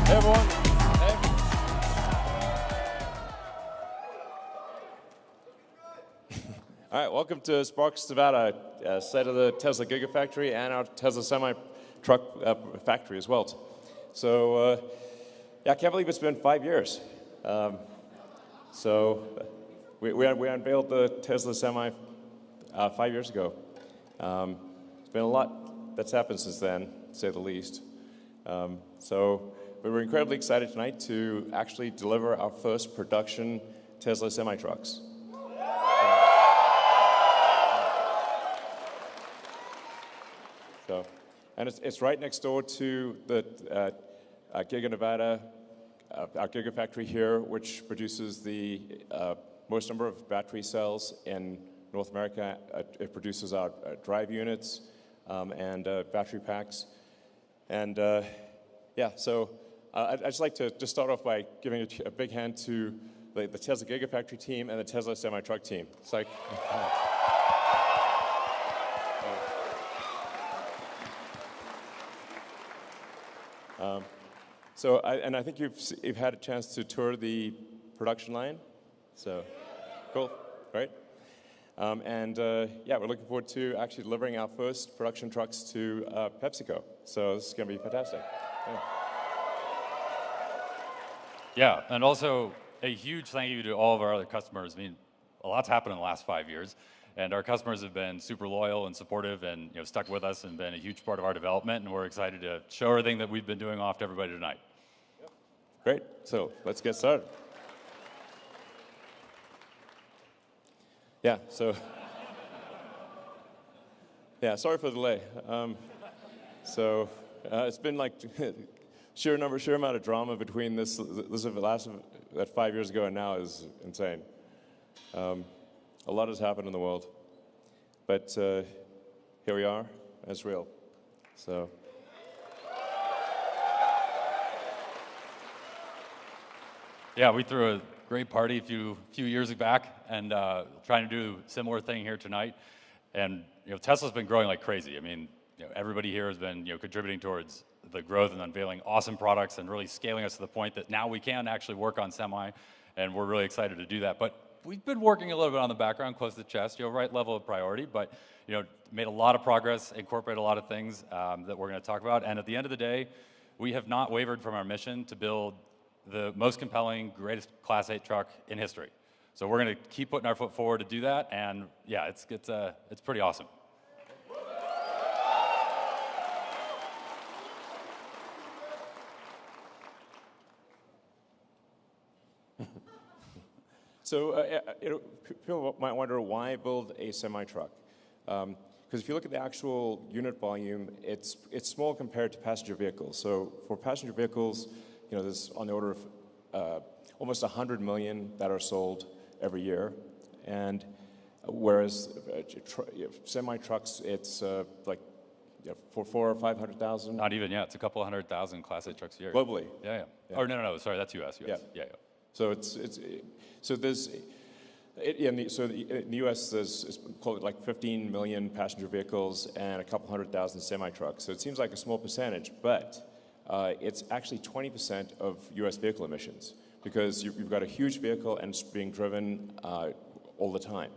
Hey, everyone. Hey. All right, welcome to Sparks, Nevada, site of the Tesla Gigafactory and our Tesla semi-truck factory as well. So, yeah, I can't believe it's been 5 years. We unveiled the Tesla Semi 5 years ago. It's been a lot that's happened since then, to say the least. So we were incredibly excited tonight to actually deliver our first production Tesla semi-trucks. And it's right next door to the Giga Nevada, our Gigafactory here, which produces the most number of battery cells in North America. It produces our drive units and battery packs. And yeah, so I'd just like to just start off by giving a big hand to the Tesla Gigafactory team and the Tesla semi-truck team. It's like... I think you've had a chance to tour the production line, so cool, right? Yeah, we're looking forward to actually delivering our first production trucks to PepsiCo. So this is going to be fantastic. Yeah, and also a huge thank you to all of our other customers. I mean, a lot's happened in the last 5 years, and our customers have been super loyal and supportive, and stuck with us and been a huge part of our development. And we're excited to show everything that we've been doing off to everybody tonight. Yep. Great. So let's get started. Yeah. So yeah. Sorry for the delay. It's been like sheer amount of drama between this last 5 years ago and now is insane. A lot has happened in the world, but here we are, and it's real. So, yeah, we threw a great party a few years back, and trying to do a similar thing here tonight. And Tesla's been growing like crazy. I mean, everybody here has been contributing towards the growth and unveiling awesome products and really scaling us to the point that now we can actually work on semi, and we're really excited to do that. But we've been working a little bit on the background, close to the chest, right level of priority, but made a lot of progress, incorporated a lot of things that we're going to talk about. And at the end of the day, we have not wavered from our mission to build the most compelling, greatest Class 8 truck in history. So we're going to keep putting our foot forward to do that, and yeah, it's pretty awesome. So people might wonder why build a semi-truck, because if you look at the actual unit volume, it's small compared to passenger vehicles. So for passenger vehicles, there's on the order of almost 100 million that are sold every year, and whereas semi-trucks, it's like for 400,000 or 500,000. Not even, yeah, it's a couple 100,000 Class 8 trucks a year. Globally. Yeah. Or no, sorry, that's US. Yeah. So in the U.S. there's called like 15 million passenger vehicles and a couple 100,000 semi-trucks. So it seems like a small percentage, but it's actually 20% of U.S. vehicle emissions because you've got a huge vehicle and it's being driven all the time.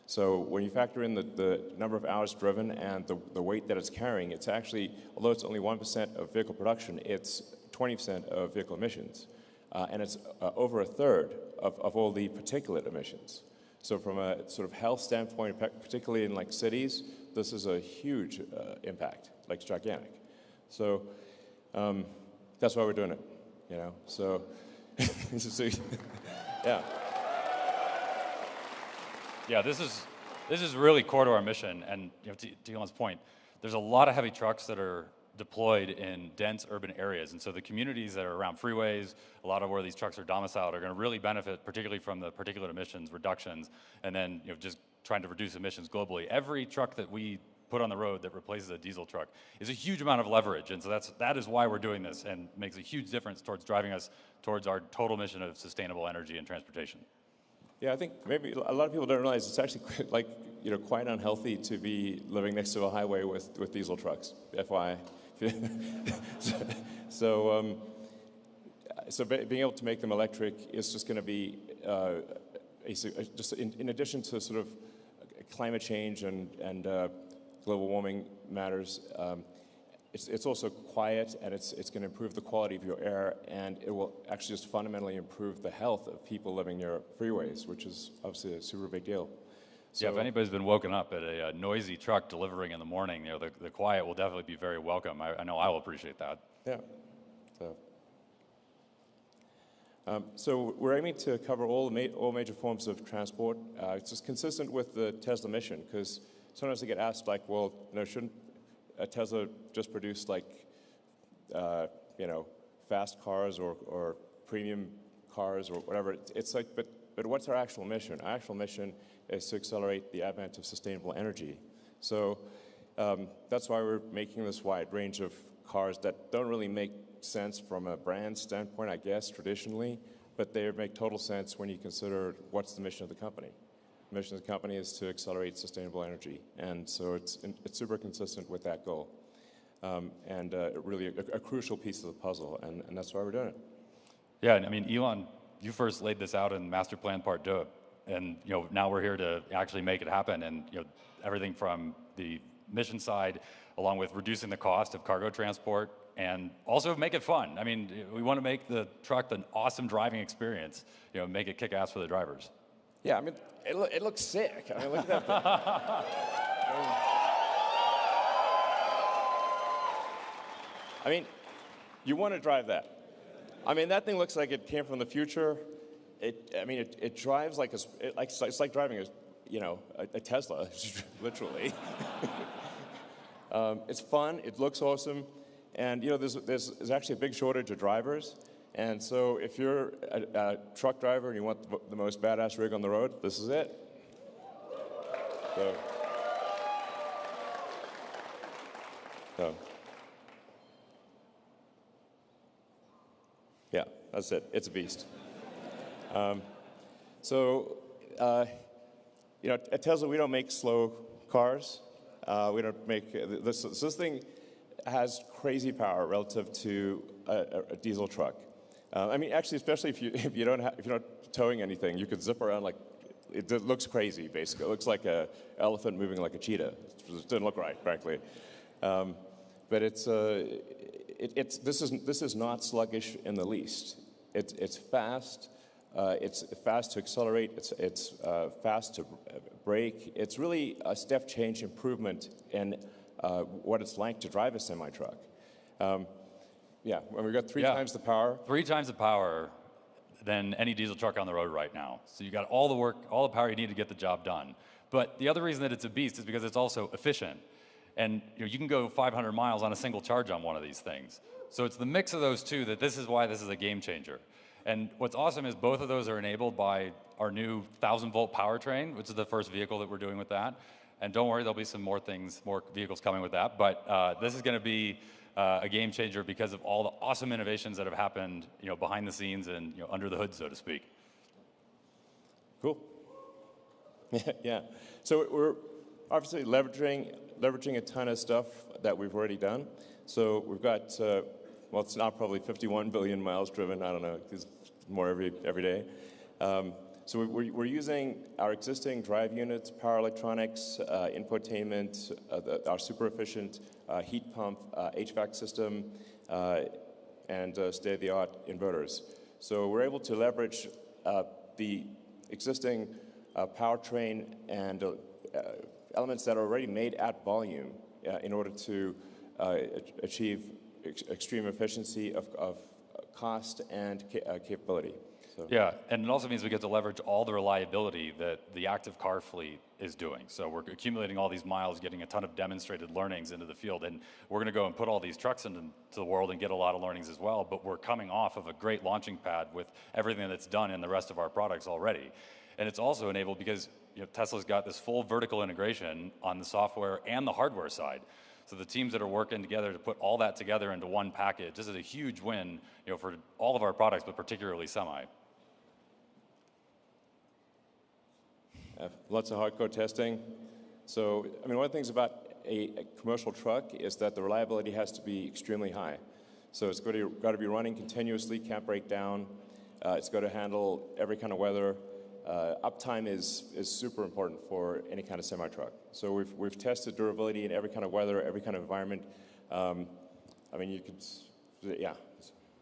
So when you factor in the number of hours driven and the weight that it's carrying, it's actually, although it's only 1% of vehicle production, it's 20% of vehicle emissions. And it's over a third of all the particulate emissions. So from a sort of health standpoint, particularly in like cities, this is a huge impact, like it's gigantic. So that's why we're doing it, So, yeah. Yeah, this is really core to our mission, and to Elon's point, there's a lot of heavy trucks that are deployed in dense urban areas, and so the communities that are around freeways, a lot of where these trucks are domiciled, are going to really benefit, particularly from the particulate emissions reductions, and then just trying to reduce emissions globally. Every truck that we put on the road that replaces a diesel truck is a huge amount of leverage, and so that is why we're doing this, and makes a huge difference towards driving us towards our total mission of sustainable energy and transportation. Yeah, I think maybe a lot of people don't realize it's actually quite unhealthy to be living next to a highway with diesel trucks, FYI. so being able to make them electric is just going to be just in addition to sort of climate change and global warming matters. It's also quiet, and it's going to improve the quality of your air, and it will actually just fundamentally improve the health of people living near freeways, which is obviously a super big deal. So, yeah, if anybody's been woken up at a noisy truck delivering in the morning, the quiet will definitely be very welcome. I know I will appreciate that. Yeah. So we're aiming to cover all major forms of transport. It's just consistent with the Tesla mission, because sometimes they get asked, like, well, shouldn't Tesla just produce fast cars or premium cars or whatever? It's like, but what's our actual mission? Our actual mission is to accelerate the advent of sustainable energy. So that's why we're making this wide range of cars that don't really make sense from a brand standpoint, I guess, traditionally, but they make total sense when you consider what's the mission of the company. The mission of the company is to accelerate sustainable energy, and so it's super consistent with that goal, and really a crucial piece of the puzzle, and that's why we're doing it. Yeah, and I mean, Elon, you first laid this out in Master Plan Part 2, and now we're here to actually make it happen, and everything from the mission side, along with reducing the cost of cargo transport, and also make it fun. I mean, we want to make the truck an awesome driving experience, make it kick ass for the drivers. Yeah, I mean, it looks sick. I mean, look at that thing. I mean, you want to drive that. I mean, that thing looks like it came from the future. It drives like it's like driving a Tesla, literally. It's fun. It looks awesome. And there's actually a big shortage of drivers, and so if you're a truck driver and you want the most badass rig on the road, this is it. So yeah, that's it. It's a beast. At Tesla we don't make slow cars. We don't make this thing has crazy power relative to a diesel truck. I mean, actually, especially if you're not towing anything, you could zip around like it looks crazy. Basically, it looks like an elephant moving like a cheetah. It doesn't look right, frankly. But this is not sluggish in the least. It's fast. It's fast to accelerate. It's fast to brake. It's really a step change improvement in what it's like to drive a semi-truck. Yeah, when we got three times the power. 3 times the power than any diesel truck on the road right now. So you got all the work, all the power you need to get the job done. But the other reason that it's a beast is because it's also efficient. And you can go 500 miles on a single charge on one of these things. So it's the mix of those two that this is why this is a game changer. And what's awesome is both of those are enabled by our new 1,000-volt powertrain, which is the first vehicle that we're doing with that. And don't worry, there'll be some more vehicles coming with that. But this is going to be a game changer because of all the awesome innovations that have happened, behind the scenes and under the hood, so to speak. Cool. Yeah. So we're obviously leveraging a ton of stuff that we've already done. So we've got it's now probably 51 billion miles driven. I don't know, there's more every day. So we're using our existing drive units, power electronics, infotainment, our super efficient heat pump, HVAC system, and state-of-the-art inverters. So we're able to leverage the existing powertrain and elements that are already made at volume in order to achieve extreme efficiency of cost and capability. So. Yeah, and it also means we get to leverage all the reliability that the active car fleet is doing. So we're accumulating all these miles, getting a ton of demonstrated learnings into the field, and we're going to go and put all these trucks into the world and get a lot of learnings as well, but we're coming off of a great launching pad with everything that's done in the rest of our products already. And it's also enabled because Tesla's got this full vertical integration on the software and the hardware side. So the teams that are working together to put all that together into one package, this is a huge win, for all of our products, but particularly Semi. Lots of hardcore testing. So, one of the things about a commercial truck is that the reliability has to be extremely high. So it's got to be running continuously, can't break down. It's got to handle every kind of weather. Uptime is super important for any kind of semi-truck. So we've tested durability in every kind of weather, every kind of environment. I mean, you could, yeah.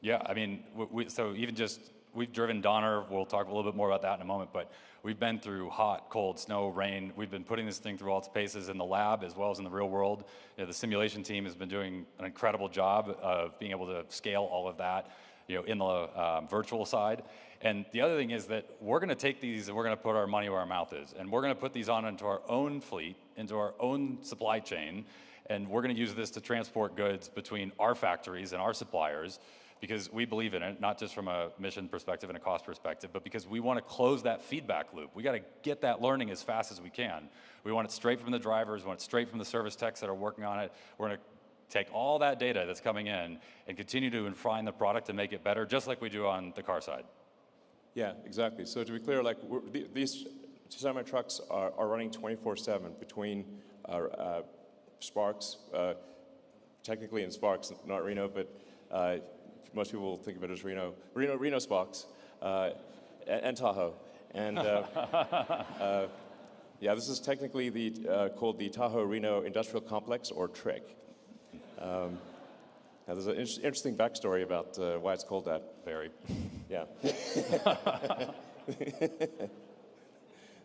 Yeah, I mean, so even just, we've driven Donner, we'll talk a little bit more about that in a moment, but we've been through hot, cold, snow, rain. We've been putting this thing through all its paces in the lab as well as in the real world. You know, the simulation team has been doing an incredible job of being able to scale all of that, you know, in the virtual side. And the other thing is that we're going to take these and we're going to put our money where our mouth is. And we're going to put these on into our own fleet, into our own supply chain, and we're going to use this to transport goods between our factories and our suppliers, because we believe in it, not just from a mission perspective and a cost perspective, but because we want to close that feedback loop. We got to get that learning as fast as we can. We want it straight from the drivers, we want it straight from the service techs that are working on it. We're going to take all that data that's coming in and continue to refine the product and make it better, just like we do on the car side. Yeah, exactly. So to be clear, like these semi-trucks are running 24/7 between Sparks, technically in Sparks, not Reno, but most people think of it as Reno Sparks, and Tahoe. And yeah, this is technically called the Tahoe Reno Industrial Complex, or TRIC. Now there's an interesting backstory about why it's called that. Very. Yeah.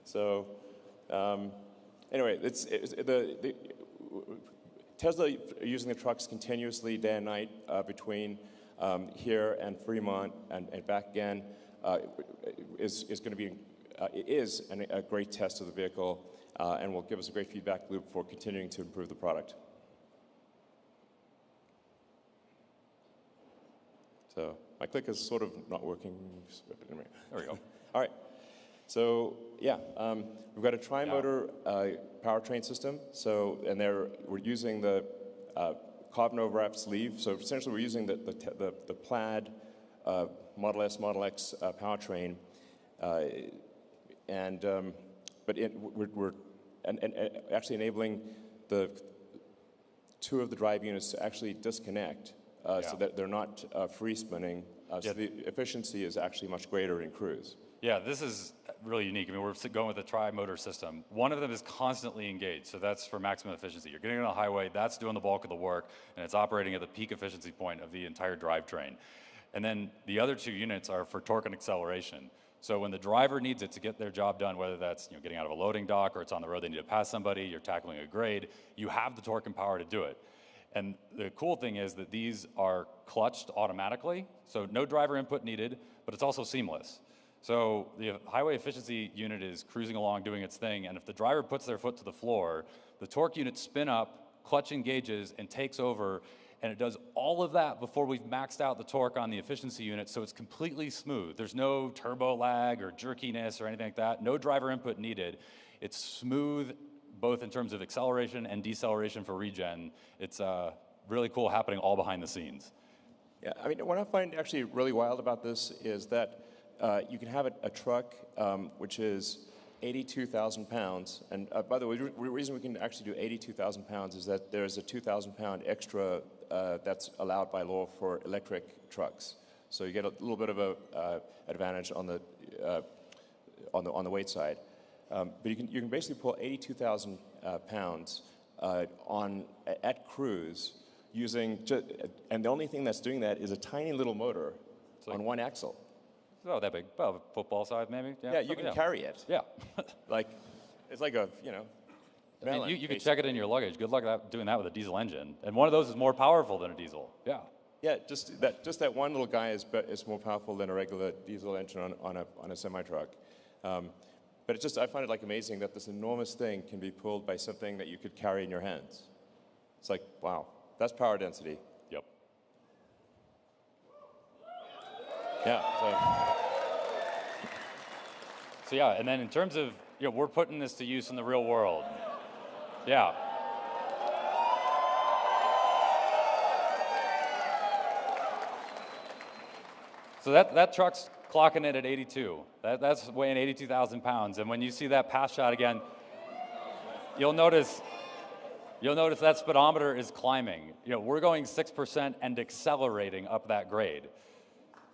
So, anyway, Tesla using the trucks continuously day and night between here and Fremont and back again is going to be a great test of the vehicle and will give us a great feedback loop for continuing to improve the product. So my click is sort of not working. There we go. All right. So yeah, we've got a tri-motor powertrain system. So we're using the carbon overwrap sleeve. So essentially, we're using the plaid Model S, Model X powertrain, but we're actually enabling the two of the drive units to actually disconnect. So that they're not free spinning, so the efficiency is actually much greater in cruise. Yeah, this is really unique. I mean, we're going with a tri-motor system. One of them is constantly engaged, so that's for maximum efficiency. You're getting on a highway, that's doing the bulk of the work, and it's operating at the peak efficiency point of the entire drivetrain. And then the other two units are for torque and acceleration. So when the driver needs it to get their job done, whether that's getting out of a loading dock or it's on the road, they need to pass somebody, you're tackling a grade, you have the torque and power to do it. And the cool thing is that these are clutched automatically, so no driver input needed, but it's also seamless. So the highway efficiency unit is cruising along doing its thing, and if the driver puts their foot to the floor, the torque unit spin up, clutch engages, and takes over, and it does all of that before we've maxed out the torque on the efficiency unit, so it's completely smooth. There's no turbo lag or jerkiness or anything like that, no driver input needed. It's smooth, both in terms of acceleration and deceleration for regen. It's really cool happening all behind the scenes. Yeah, I mean, what I find actually really wild about this is that you can have a truck which is 82,000 pounds. And by the way, the reason we can actually do 82,000 pounds is that there's a 2,000 pound extra that's allowed by law for electric trucks. So you get a little bit of a advantage on the weight side. But you can basically pull 82,000 pounds at cruise using, and the only thing that's doing that is a tiny little motor on one axle. It's about that big, about a football size maybe. Yeah, you can carry it. Yeah. Like, it's like a, I mean, you can check it in your luggage. Good luck doing that with a diesel engine. And one of those is more powerful than a diesel. Yeah. Yeah, just that one little guy is more powerful than a regular diesel engine on a semi-truck. But I find it like amazing that this enormous thing can be pulled by something that you could carry in your hands. It's like, wow, that's power density. Yep. Yeah. So yeah, and then in terms of, we're putting this to use in the real world. Yeah. So that truck's clocking it at 82. That's weighing 82,000 pounds. And when you see that pass shot again, you'll notice You'll notice that speedometer is climbing. We're going 6% and accelerating up that grade.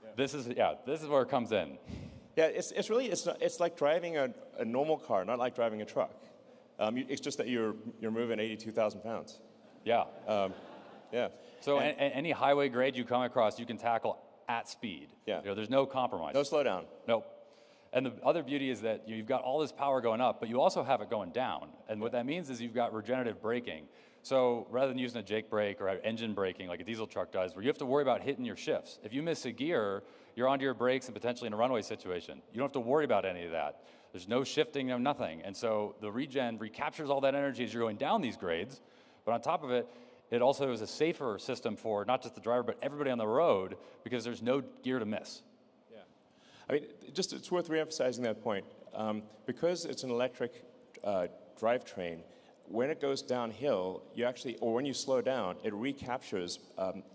Yeah. This is where it comes in. Yeah, it's like driving a normal car, not like driving a truck. It's just that you're moving 82,000 pounds. Yeah. Yeah. So any highway grade you come across, you can tackle at speed. Yeah. There's no compromise. No slowdown. Nope. And the other beauty is that you've got all this power going up, but you also have it going down. And what that means is you've got regenerative braking. So rather than using a Jake brake or engine braking like a diesel truck does, where you have to worry about hitting your shifts. If you miss a gear, you're onto your brakes and potentially in a runaway situation. You don't have to worry about any of that. There's no shifting, no nothing. And so the regen recaptures all that energy as you're going down these grades. But on top of it, it also is a safer system for not just the driver, but everybody on the road, because there's no gear to miss. Yeah. I mean, it's worth reemphasizing that point. Because it's an electric drivetrain, when it goes downhill, or when you slow down, it recaptures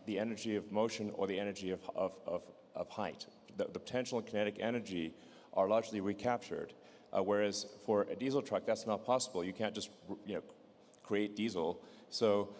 the energy of motion or the energy of height. The potential and kinetic energy are largely recaptured, whereas for a diesel truck, that's not possible. You can't just create diesel, so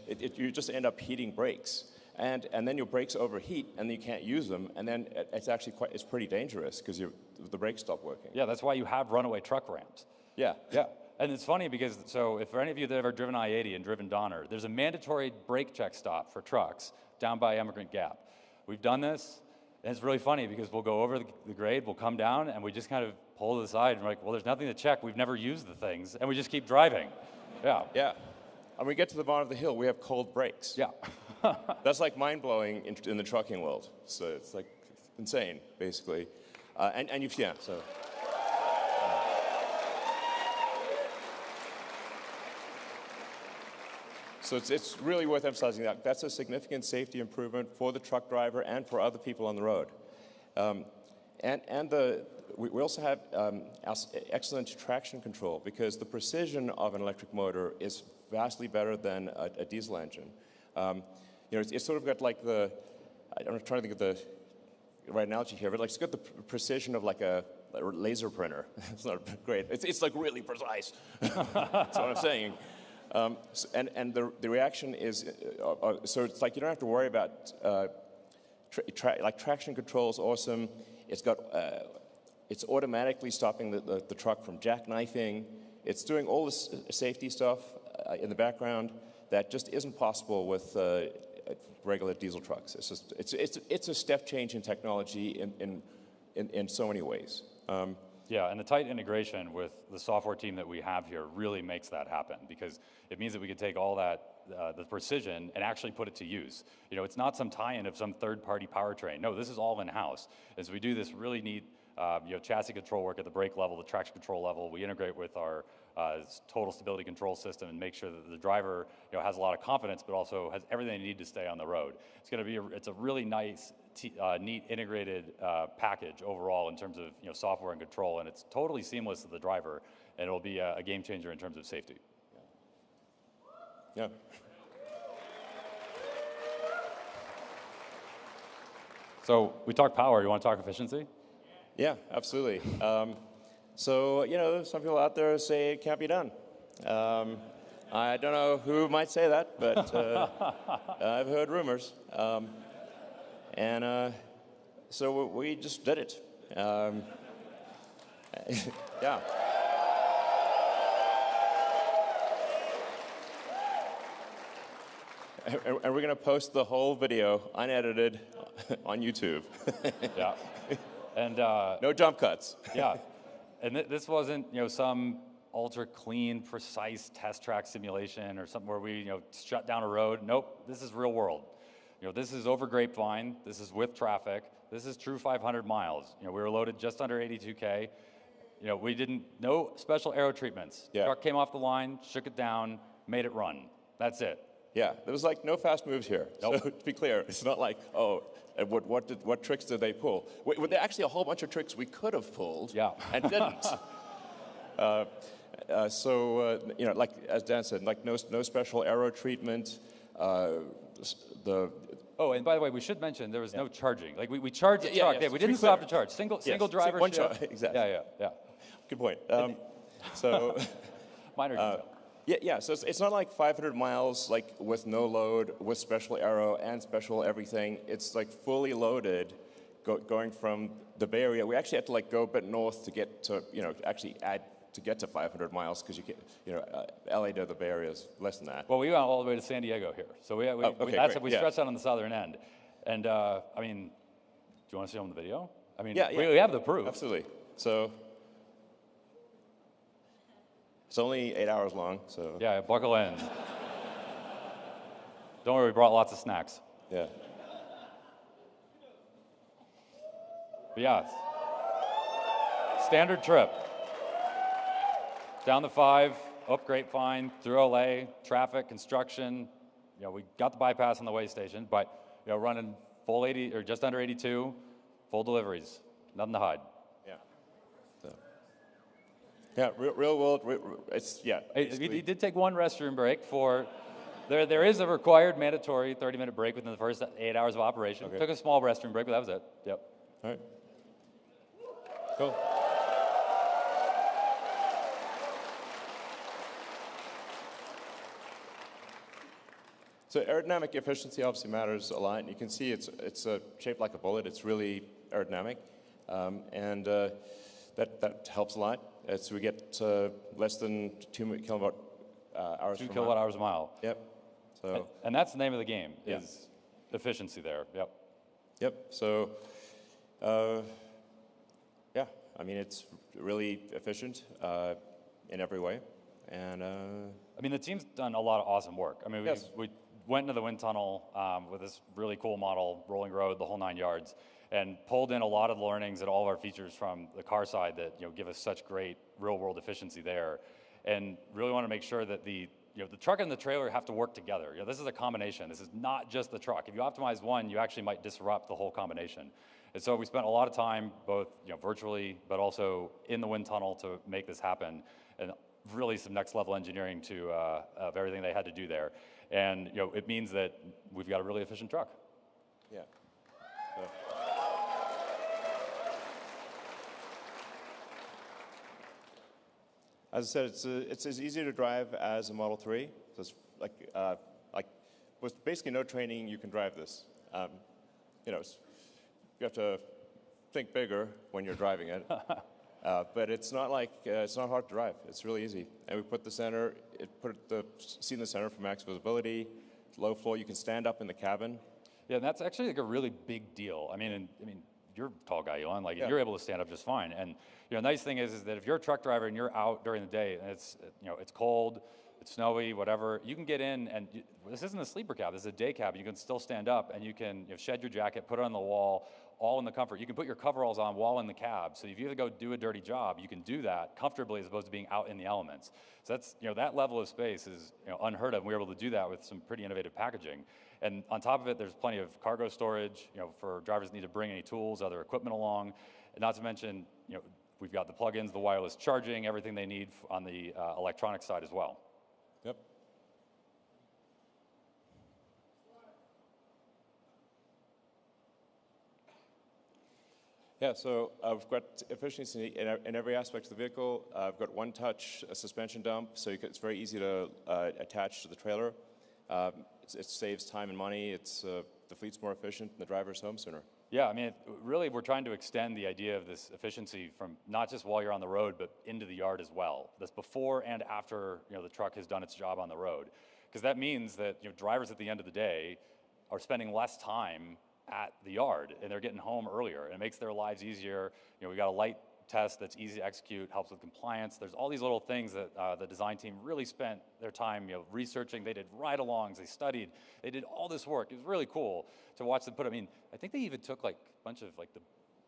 you just end up heating brakes, and then your brakes overheat, and then you can't use them, and then it's pretty dangerous because the brakes stop working. Yeah, that's why you have runaway truck ramps. Yeah. Yeah. And it's funny because, if for any of you that have ever driven I-80 and driven Donner, there's a mandatory brake check stop for trucks down by Emigrant Gap. We've done this, and it's really funny because we'll go over the grade, we'll come down, and we just kind of pull to the side, and we're like, well, there's nothing to check. We've never used the things, and we just keep driving. Yeah. Yeah. And we get to the bottom of the hill, we have cold brakes. Yeah. That's like mind-blowing in the trucking world. So it's like insane, basically. So it's really worth emphasizing that. That's a significant safety improvement for the truck driver and for other people on the road. We also have excellent traction control because the precision of an electric motor is vastly better than a diesel engine. It's sort of got like I'm trying to think of the right analogy here, but it's got the precision of like a laser printer. It's not great. It's like really precise. That's what I'm saying. And the reaction is, so it's like you don't have to worry about, traction control is awesome. It's automatically stopping the truck from jackknifing. It's doing all this safety stuff in the background that just isn't possible with regular diesel trucks. It's a step change in technology in so many ways. Yeah, and the tight integration with the software team that we have here really makes that happen because it means that we can take all that, the precision, and actually put it to use. It's not some tie-in of some third-party powertrain. No, this is all in-house. As we do this really neat chassis control work at the brake level, the traction control level, we integrate with our total stability control system and make sure that the driver has a lot of confidence, but also has everything they need to stay on the road. It's a really nice, neat integrated package overall in terms of software and control, and it's totally seamless to the driver, and it'll be a game changer in terms of safety. Yeah. So we talk power. You want to talk efficiency? Yeah, absolutely. So, some people out there say it can't be done. I don't know who might say that, but I've heard rumors. So we just did it. Yeah. And we're going to post the whole video, unedited, on YouTube. Yeah. And no jump cuts. Yeah. And this wasn't, some ultra clean, precise test track simulation or something where we, shut down a road. Nope, this is real world. This is over Grapevine. This is with traffic. This is true 500 miles. We were loaded just under 82K. No special aero treatments. Yeah. Truck came off the line, shook it down, made it run. That's it. Yeah, there was like no fast moves here. Nope. So to be clear, it's not like, what tricks did they pull? Well, there are actually a whole bunch of tricks we could have pulled and didn't. Like as Dan said, like no special aero treatment. Oh, and by the way, we should mention there was no charging. Like we charged the truck. Yeah, we didn't stop to charge. Single driver. One charge. Exactly. Yeah. Good point. Minor detail. Yeah. So it's not like 500 miles like with no load, with special aero and special everything. It's like fully loaded, going from the Bay Area. We actually had to like go a bit north to get to, actually add to get to 500 miles because you can, LA to the Bay Area is less than that. Well, we went all the way to San Diego here, so we stretched out on the southern end, and I mean, do you want to see on the video? I mean, we have the proof. Absolutely. So it's only 8 hours long. So yeah, buckle in. Don't worry, we brought lots of snacks. Yeah. But yeah, standard trip. Down the 5, up Grapevine, through LA, traffic, construction. We got the bypass on the way station, but running full 80 or just under 82, full deliveries, nothing to hide. Yeah. So. Yeah, real world. It's He did take one restroom break for. There is a required mandatory 30-minute break within the first 8 hours of operation. Okay. Took a small restroom break, but that was it. Yep. All right. Cool. So aerodynamic efficiency obviously matters a lot. You can see it's shaped like a bullet. It's really aerodynamic, and that helps a lot. As we get less than 2 kilowatt hours. 2 kilowatt hours a mile. Yep. So and that's the name of the game is efficiency there. Yep. Yep. So I mean it's really efficient in every way, and I mean the team's done a lot of awesome work. I mean we went into the wind tunnel with this really cool model, rolling road, the whole 9 yards, and pulled in a lot of the learnings and all of our features from the car side that give us such great real-world efficiency there, and really want to make sure that the truck and the trailer have to work together. This is a combination. This is not just the truck. If you optimize one, you actually might disrupt the whole combination. And so we spent a lot of time, both virtually, but also in the wind tunnel to make this happen, and really some next-level engineering of everything they had to do there. And it means that we've got a really efficient truck. Yeah. So. As I said, it's as easy to drive as a Model 3. So it's like with basically no training, you can drive this. You have to think bigger when you're driving it. But it's not it's not hard to drive. It's really easy. And we put the seat in the center for max visibility. It's low floor. You can stand up in the cabin. Yeah, and that's actually like a really big deal. I mean, you're a tall guy, Elon. You're able to stand up just fine. And nice thing is that if you're a truck driver and you're out during the day and it's cold, it's snowy, whatever, you can get in and this isn't a sleeper cab. This is a day cab. You can still stand up and you can shed your jacket, put it on the wall, all in the comfort. You can put your coveralls on while in the cab. So if you have to go do a dirty job, you can do that comfortably as opposed to being out in the elements. So that's, that level of space is unheard of. And we were able to do that with some pretty innovative packaging. And on top of it, there's plenty of cargo storage, for drivers that need to bring any tools, other equipment along. And not to mention, we've got the plugins, the wireless charging, everything they need on the electronic side as well. Yep. Yeah, so we've got efficiency in every aspect of the vehicle. I've got one-touch suspension dump, so it's very easy to attach to the trailer. It saves time and money. The fleet's more efficient, and the driver's home sooner. Yeah, I mean, really, we're trying to extend the idea of this efficiency from not just while you're on the road, but into the yard as well. That's before and after the truck has done its job on the road, because that means that drivers at the end of the day are spending less time at the yard and they're getting home earlier, and it makes their lives easier. We got a light test that's easy to execute, helps with compliance. There's all these little things that the design team really spent their time researching. They did ride-alongs, they studied, they did all this work. It was really cool to watch them put. I think they even took a bunch of the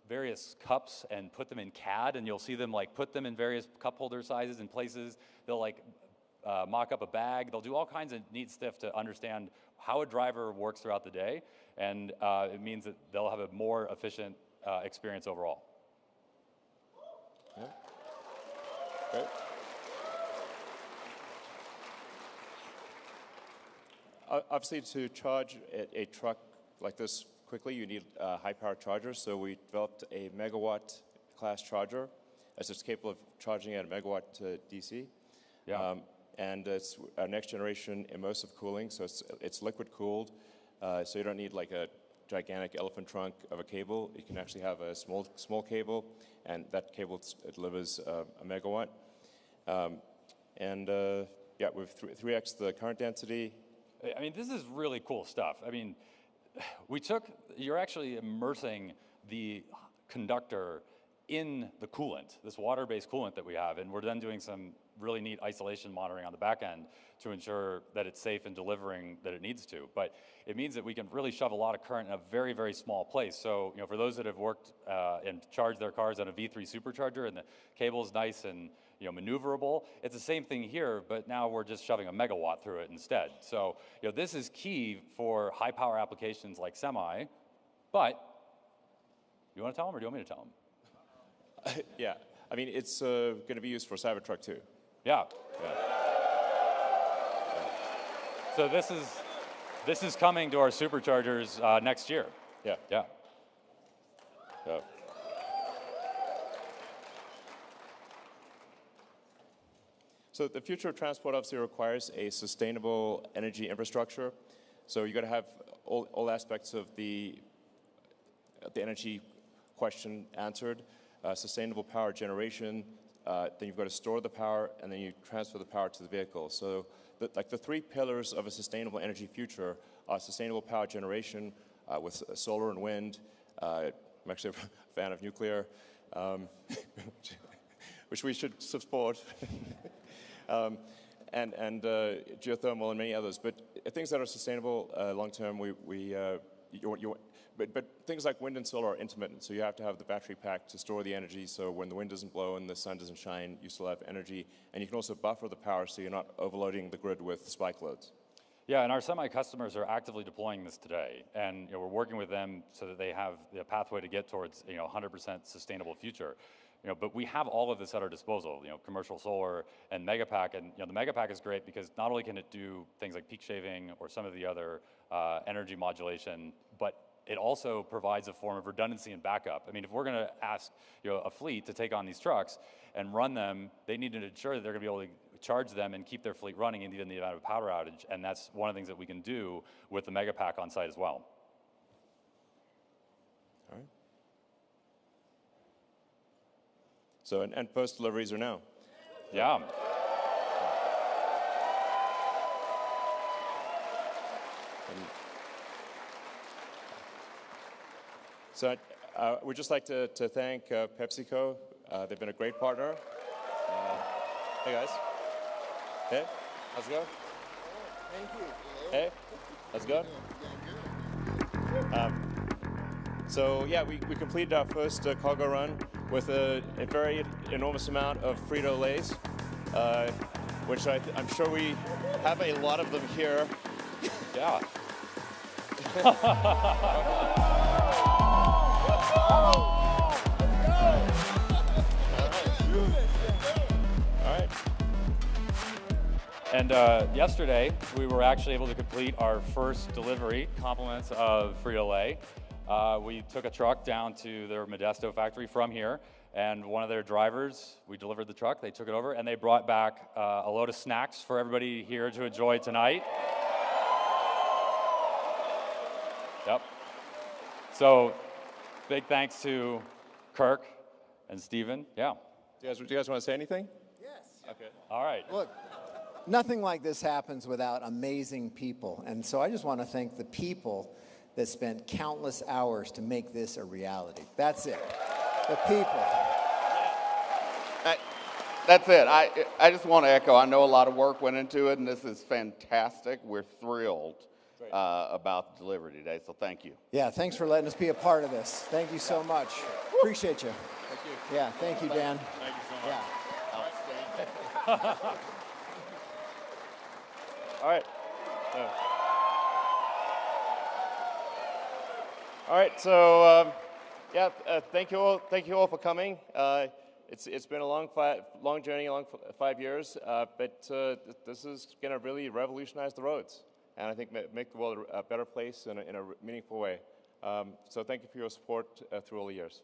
various cups and put them in CAD, and you'll see them put them in various cup holder sizes and places. They'll mock up a bag. They'll do all kinds of neat stuff to understand how a driver works throughout the day, and it means that they'll have a more efficient experience overall. Yeah. Great. Obviously, to charge a truck like this quickly, you need high-power chargers. So we developed a megawatt class charger, as it's capable of charging at a megawatt to DC. Yeah. and it's our next generation immersive cooling, so it's liquid cooled, so you don't need like a gigantic elephant trunk of a cable. You can actually have a small cable, and that cable delivers a megawatt. Yeah, we've 3x the current density. I mean, this is really cool stuff. I mean, you're actually immersing the conductor in the coolant, this water-based coolant that we have, and we're then doing some really neat isolation monitoring on the back end to ensure that it's safe in delivering that it needs to. But it means that we can really shove a lot of current in a very, very small place. So, for those that have worked and charged their cars on a V3 supercharger and the cable is nice and maneuverable, it's the same thing here, but now we're just shoving a megawatt through it instead. So, this is key for high power applications like semi, but you want to tell them or do you want me to tell them? Yeah, I mean, it's going to be used for Cybertruck too. Yeah. So this is coming to our superchargers next year. Yeah. Yeah. So the future of transport obviously requires a sustainable energy infrastructure. So you got to have all aspects of the energy question answered. Sustainable power generation, then you've got to store the power, and then you transfer the power to the vehicle. So the three pillars of a sustainable energy future are sustainable power generation with solar and wind. I'm actually a fan of nuclear, which we should support, and geothermal and many others. But things that are sustainable long-term, But things like wind and solar are intermittent, so you have to have the battery pack to store the energy, so when the wind doesn't blow and the sun doesn't shine, you still have energy. And you can also buffer the power so you're not overloading the grid with spike loads. Yeah, and our semi-customers are actively deploying this today, and we're working with them so that they have the pathway to get towards 100% sustainable future. But we have all of this at our disposal, commercial solar and Megapack, and the Megapack is great because not only can it do things like peak shaving or some of the other energy modulation, but it also provides a form of redundancy and backup. I mean, if we're going to ask a fleet to take on these trucks and run them, they need to ensure that they're going to be able to charge them and keep their fleet running even in the event of a power outage, and that's one of the things that we can do with the Megapack on site as well. All right. So, and first deliveries are now. Yeah. So we'd just like to thank PepsiCo. They've been a great partner. Hey, guys. Hey, how's it going? Thank you. Hey, how's it going? So, yeah, we completed our first cargo run with a very enormous amount of Frito-Lays, which I'm sure we have a lot of them here. Yeah. And yesterday, we were actually able to complete our first delivery, compliments of Frito-Lay. We took a truck down to their Modesto factory from here, and one of their drivers, we delivered the truck, they took it over, and they brought back a load of snacks for everybody here to enjoy tonight. Yep. So, big thanks to Kirk and Steven. Yeah. Do you guys want to say anything? Yes. Okay. All right. Look, nothing like this happens without amazing people. And so I just want to thank the people that spent countless hours to make this a reality. That's it. The people. That's it. I just want to echo, I know a lot of work went into it, and this is fantastic. We're thrilled about the delivery today, so thank you. Yeah, thanks for letting us be a part of this. Thank you so much. Appreciate you. Thank you. Yeah, thank you, Dan. Thank you so much. Yeah. Outstanding. All right. All right. So, thank you all for coming. It's been a long journey, 5 years, but this is going to really revolutionize the roads, and I think make the world a better place in a meaningful way. So, thank you for your support through all the years.